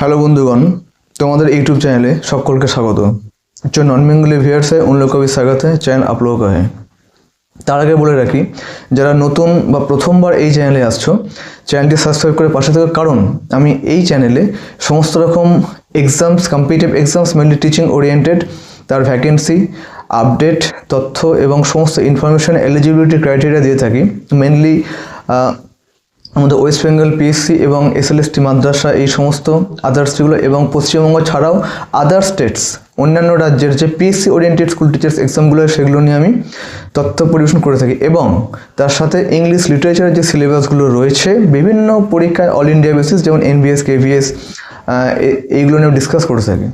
Hello বন্ধুগণ, তোমাদের YouTube चैनले সকলকে স্বাগত। जो नॉन बेंगली ভিউয়ার্স है उन लोग को भी स्वागत है। चैनल आप लोगों का है। তার আগে বলে রাখি, যারা নতুন বা প্রথমবার এই চ্যানেলে আসছো, চ্যানেলটি সাবস্ক্রাইব করে পাশে থাকো, কারণ আমি এই চ্যানেলে সমস্ত রকম exams, competitive exams, mainly teaching oriented, তার ভ্যাকেন্সি আপডেট, তথ্য এবং সমস্ত ইনফরমেশন, এলিজিবিলিটি ক্রাইটেরিয়া দিয়ে থাকি। মেনলি আমাদের ওয়েস্ট বেঙ্গল পিএসসি এবং এসএলএসটি মাদ্রাসা এই সমস্ত আদার্সগুলো এবং পশ্চিমবঙ্গ ছাড়াও আদার স্টেটস, অন্যান্য রাজ্যের যে পিএসসি ওরিয়েন্টেড স্কুল টিচার্স এক্সামগুলো সেগুলো নিয়ে আমি তথ্য পরিবেশন করে থাকি। এবং তার সাথে ইংলিশ লিটারেচারের যে সিলেবাসগুলো রয়েছে বিভিন্ন পরীক্ষায় অল ইন্ডিয়া বেসিস, যেমন এনবিএস, কেভিএস, এইগুলো নিয়ে ডিসকাস করে থাকি।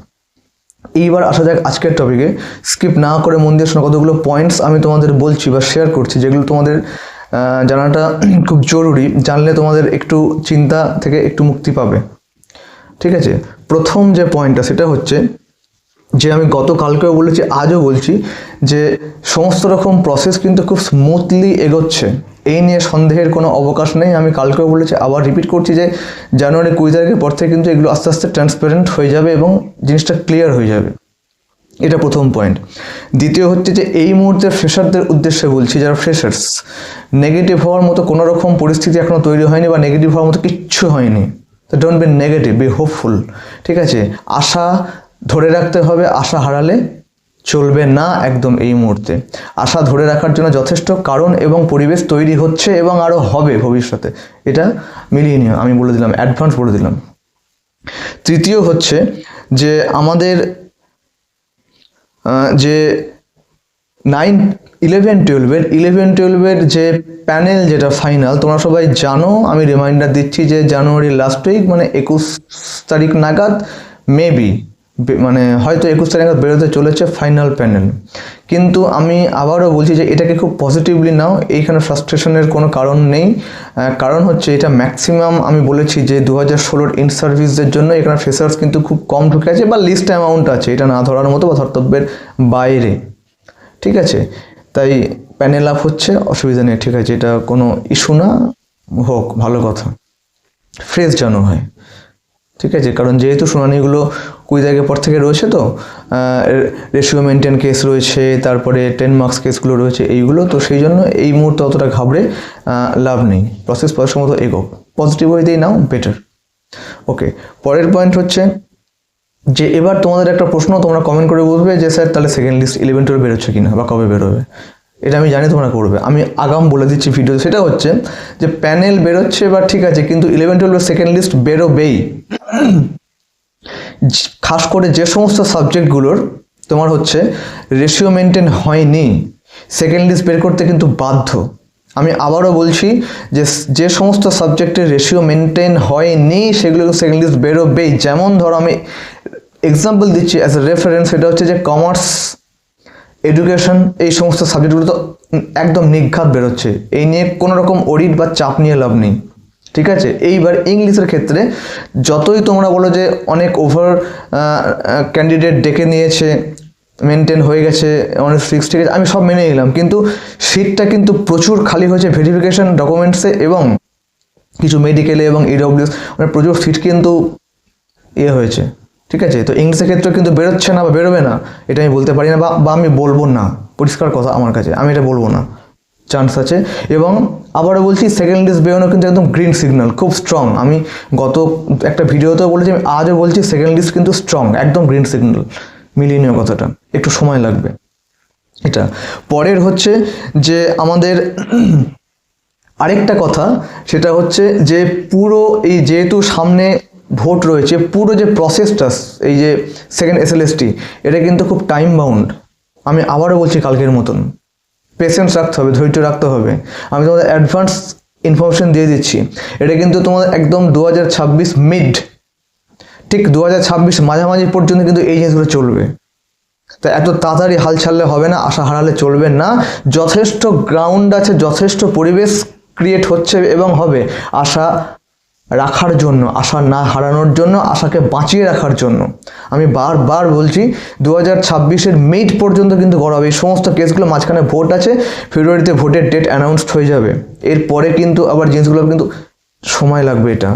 এইবার আসা যাক আজকের টপিকে। স্কিপ না করে মন দিয়ে শোনা, কতগুলো পয়েন্টস আমি তোমাদের বলছি বা শেয়ার করছি যেগুলো তোমাদের জানাটা খুব জরুরি। জানলে তোমাদের একটু চিন্তা থেকে একটু মুক্তি পাবে। ঠিক আছে, প্রথম যে পয়েন্টটা সেটা হচ্ছে যে আমি গতকালকেও বলেছি, আজও বলছি, যে সমস্ত রকম প্রসেস কিন্তু খুব স্মুথলি এগোচ্ছে, এই নিয়ে সন্দেহের কোনো অবকাশ নেই। আমি কালকেও বলেছি, আবার রিপিট করছি, যে জানুয়ারি 20 তারিখের পর থেকে কিন্তু এগুলো আস্তে আস্তে ট্রান্সপারেন্ট হয়ে যাবে এবং জিনিসটা ক্লিয়ার হয়ে যাবে। এটা প্রথম পয়েন্ট। দ্বিতীয় হচ্ছে যে এই মুহূর্তে ফ্রেশারদের উদ্দেশ্যে বলছি, যারা ফ্রেশার্স, নেগেটিভ হওয়ার মতো কোনো রকম পরিস্থিতি এখনও তৈরি হয়নি বা নেগেটিভ হওয়ার মতো কিচ্ছু হয়নি। তো don't be negative, B hopeful. ঠিক আছে, আশা ধরে রাখতে হবে, আশা হারালে চলবে না। একদম এই মুহূর্তে আশা ধরে রাখার জন্য যথেষ্ট কারণ এবং পরিবেশ তৈরি হচ্ছে এবং আরও হবে ভবিষ্যতে। এটা মিলিয়ে নিও, আমি বলে দিলাম, অ্যাডভান্স বলে দিলাম। তৃতীয় হচ্ছে যে আমাদের যে 9, 11, 12-এর যে প্যানেল, যেটা ফাইনাল, তোমরা সবাই জানো। আমি রিমাইন্ডার দিচ্ছি যে জানুয়ারি লাস্ট উইক, মানে 21 তারিখ নাগাদ, মেবি মানে হয়তো 21 তারিখ নাগাদ বেরোতে চলেছে ফাইনাল প্যানেল। কিন্তু আমি আবারও বলছি যে এটাকে খুব পজিটিভলি নাও, এইখানে ফ্রাস্ট্রেশনের কোনো কারণ নেই। কারণ হচ্ছে এটা ম্যাক্সিমাম, আমি বলেছি যে 2016 ইন সার্ভিসদের জন্য এখানে ফ্রেশার্স কিন্তু খুব কম ঢুকে আছে বা লিস্ট অ্যামাউন্ট আছে, এটা না ধরার মতো বা ধর্তব্যের বাইরে। ঠিক আছে, তাই প্যানেল আপ হচ্ছে, অসুবিধা নেই। ঠিক আছে, এটা কোনো ইস্যু না, হোক, ভালো কথা, ফ্রেশ যেন হয়। ঠিক আছে, কারণ যেহেতু শুনানিগুলো 20 তারিখের পর থেকে রয়েছে, তো রেশিও মেনটেন কেস রয়েছে, তারপরে 10 মার্কস কেসগুলো রয়েছে, এইগুলো, তো সেই জন্য এই মুহূর্তে অতটা ঘাবড়ে লাভ নেই। প্রসেস মতো এগোক, পজিটিভ ওয়েতেই নাও, বেটার। ওকে, পরের পয়েন্ট হচ্ছে যে এবার তোমাদের একটা প্রশ্ন, তোমরা কমেন্ট করে বলবে যে স্যার তাহলে সেকেন্ড লিস্ট 11-12 বেরোচ্ছে কিনা বা কবে বেরোবে। এটা আমি জানি তোমরা করবে, আমি আগাম বলে দিচ্ছি ভিডিও। সেটা হচ্ছে যে প্যানেল বেরোচ্ছে বা ঠিক আছে, কিন্তু 11-12 সেকেন্ড লিস্ট বেরোবেই। খাস করে যে সমস্ত সাবজেক্টগুলোর তোমার হচ্ছে রেশিও মেনটেন হয়নি, সেকেন্ড লিস্ট বের করতে কিন্তু বাধ্য। আমি আবারও বলছি যে যে সমস্ত সাবজেক্টের রেশিও মেনটেন হয়নি সেগুলো সেকেন্ড লিস্ট বেরোবেই। যেমন ধরো, আমি এক্সাম্পল দিচ্ছি অ্যাজ এ রেফারেন্স, সেটা হচ্ছে যে কমার্স, এডুকেশন, এই সমস্ত সাবজেক্টগুলো তো একদম নিঘাত বেরোচ্ছে, এই নিয়ে কোনো রকম অডিট বা চাপ নিয়ে লাভ নেই। ঠিক আছে, এইবার ইংলিশের ক্ষেত্রে যতই তোমরা বলো যে অনেক ওভার ক্যান্ডিডেট ডেকে নিয়েছে, মেনটেন হয়ে গেছে, অনেক ফিক্স, ঠিক আছে, আমি সব মেনে নিলাম, কিন্তু সিটটা কিন্তু প্রচুর খালি হয়েছে ভেরিফিকেশন ডকুমেন্টসে এবং কিছু মেডিকেলে এবং ইডব্লিউএস, মানে প্রচুর সিট কিন্তু হয়েছে। ঠিক আছে, তো ইংলিশের ক্ষেত্রে কিন্তু বেরোচ্ছে না বা বেরোবে না, এটা আমি বলতে পারি না, বা আমি বলবো না, পরিষ্কার কথা আমার কাছে, আমি এটা বলবো না, চান্স আছে। এবং আবারও বলছি, সেকেন্ড লিস্ট বেরোনো কিন্তু একদম গ্রিন সিগন্যাল, খুব স্ট্রং। আমি গত একটা ভিডিওতেও বলেছি, আমি আজও বলছি, সেকেন্ড লিস্ট কিন্তু স্ট্রং, একদম গ্রিন সিগন্যাল। মিলিয়ে নিও কথাটা, একটু সময় লাগবে। এটা পরের হচ্ছে যে আমাদের আরেকটা কথা, সেটা হচ্ছে যে পুরো এই যেহেতু সামনে ভোট রয়েছে, পুরো যে প্রসেসটা, এই যে সেকেন্ড এসএলএসটি, এটা কিন্তু খুব টাইম বাউন্ড। আমি আবারও বলছি কালকের মতন, পেশেন্স রাখতে হবে, ধৈর্য রাখতে হবে। আমি তোমাদের অ্যাডভান্স ইনফরমেশন দিয়ে দিচ্ছি, এটা কিন্তু তোমাদের একদম 2026 মিড, ঠিক 2026 মাঝামাঝি পর্যন্ত কিন্তু এই জিনিসগুলো চলবে। তাই এত তাড়াতাড়ি হাল ছাড়লে হবে না, আশা হারালে চলবে না। যথেষ্ট গ্রাউন্ড আছে, যথেষ্ট পরিবেশ ক্রিয়েট হচ্ছে এবং হবে আশা রাখার জন্য, আশা না হারানোর জন্য, আশাকে বাঁচিয়ে রাখার জন্য। আমি বারবার বলছি, 2026-এর মিড পর্যন্ত কিন্তু গড়াবে এই সমস্ত কেসগুলো। মাঝখানে ভোট আছে, ফেব্রুয়ারিতে ভোটের ডেট অ্যানাউন্সড হয়ে যাবে, এরপরে কিন্তু আবার জিনিসগুলো কিন্তু সময় লাগবে। এটা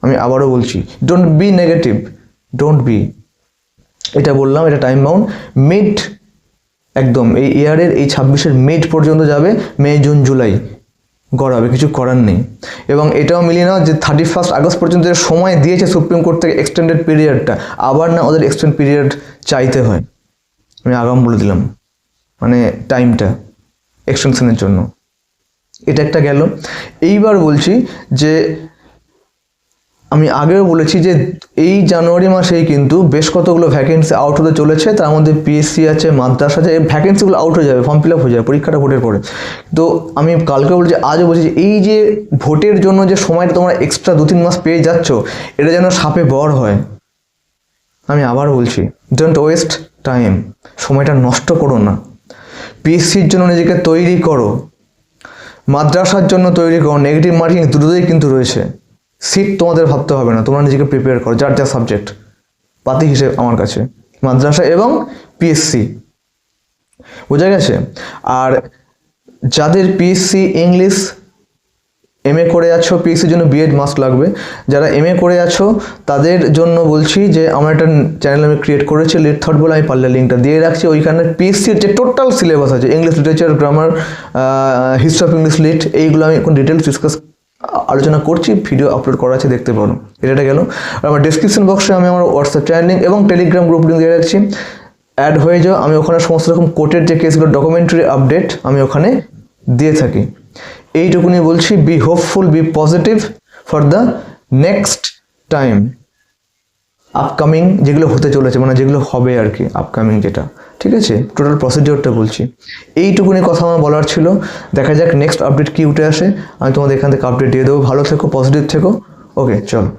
আমি আবারও বলছি, don't be negative, don't be, এটা বললাম, এটা টাইম বাউন্ড, মিড, একদম এই ইয়ারের এই 26-এর মিড পর্যন্ত যাবে, মে জুন জুলাই গড়াবে, কিছু করার নেই। এবং এটাও মিলিয়ে নাও যে 31 আগস্ট পর্যন্ত যে সময় দিয়েছে সুপ্রিম কোর্ট থেকে এক্সটেন্ডেড পিরিয়ডটা, আবার না ওদের এক্সটেন্ড পিরিয়ড চাইতে হয়, আমি আগাম বলে দিলাম, মানে টাইমটা এক্সটেনশনের জন্য। এটা একটা গেল। এইবার বলছি যে আমি আগেও বলেছি যে এই জানুয়ারি মাসেই কিন্তু বেশ কতগুলো ভ্যাকেন্সি আউট হতে চলেছে, তার মধ্যে পিএসসি আছে, মাদ্রাসা আছে, এই ভ্যাকেন্সিগুলো আউট হয়ে যাবে, ফর্ম ফিল আপ হয়ে যাবে পরীক্ষাটা ভোটের পরে। তো আমি কালকে বলছি, আজও বলছি যে এই যে ভোটের জন্য যে সময়টা তোমরা এক্সট্রা 2-3 মাস পেয়ে যাচ্ছ, এটা যেন সাপে বর হয়। আমি আবার বলছি, ডোন্ট ওয়েস্ট টাইম, সময়টা নষ্ট করো না। পিএসসির জন্য নিজেকে তৈরি করো, মাদ্রাসার জন্য তৈরি করো, নেগেটিভ মার্কিং দুটোই কিন্তু রয়েছে। সিট তোমাদের ভাবতে হবে না, তোমরা নিজেকে প্রিপেয়ার করো, যার যা সাবজেক্ট পাতি হিসেবে আমার কাছে মাদ্রাসা এবং পিএসসি, বোঝা গেছে। আর যাদের পিএসসি ইংলিশ এমএ করে আছো, পিএসসির জন্য বিএড মাস্ট লাগবে, যারা এমএ করে আছো তাদের জন্য বলছি যে আমার একটা চ্যানেল আমি ক্রিয়েট করেছি লিট থট বলে, আমি পারলে লিঙ্কটা দিয়ে রাখছি। ওইখানে পিএসসির যে টোটাল সিলেবাস আছে, English literature, grammar, history of English lit, এইগুলো আমি এখন ডিটেলস ডিসকাস আলোচনা করছি, ভিডিও আপলোড করা আছে, দেখতে পারো। এটা গেল। আর আমার ডিসক্রিপশন বক্সে আমি আমার হোয়াটসঅ্যাপ চ্যানেল লিঙ্ক এবং টেলিগ্রাম গ্রুপ লিঙ্ক দিয়ে রাখছি, অ্যাড হয়ে যাও। আমি ওখানে সমস্ত রকম কোর্টের যে কেসগুলো ডকুমেন্টারি আপডেট আমি ওখানে দিয়ে থাকি। এইটুকুনি বলছি, be hopeful, be positive for the next time, upcoming যেগুলো হতে চলেছে, মানে যেগুলো হবে আর কি, আপকামিং যেটা, ঠিক আছে, টোটাল প্রসিডিওরটা বলছি। এইটুকুনি কথা আমার বলার ছিল। দেখা যাক নেক্সট আপডেট কি উঠে আসে, আমি তোমাদের এখান থেকে আপডেট দিয়ে দেবো। ভালো থেকো, পজিটিভ থেকো, ওকে চলো।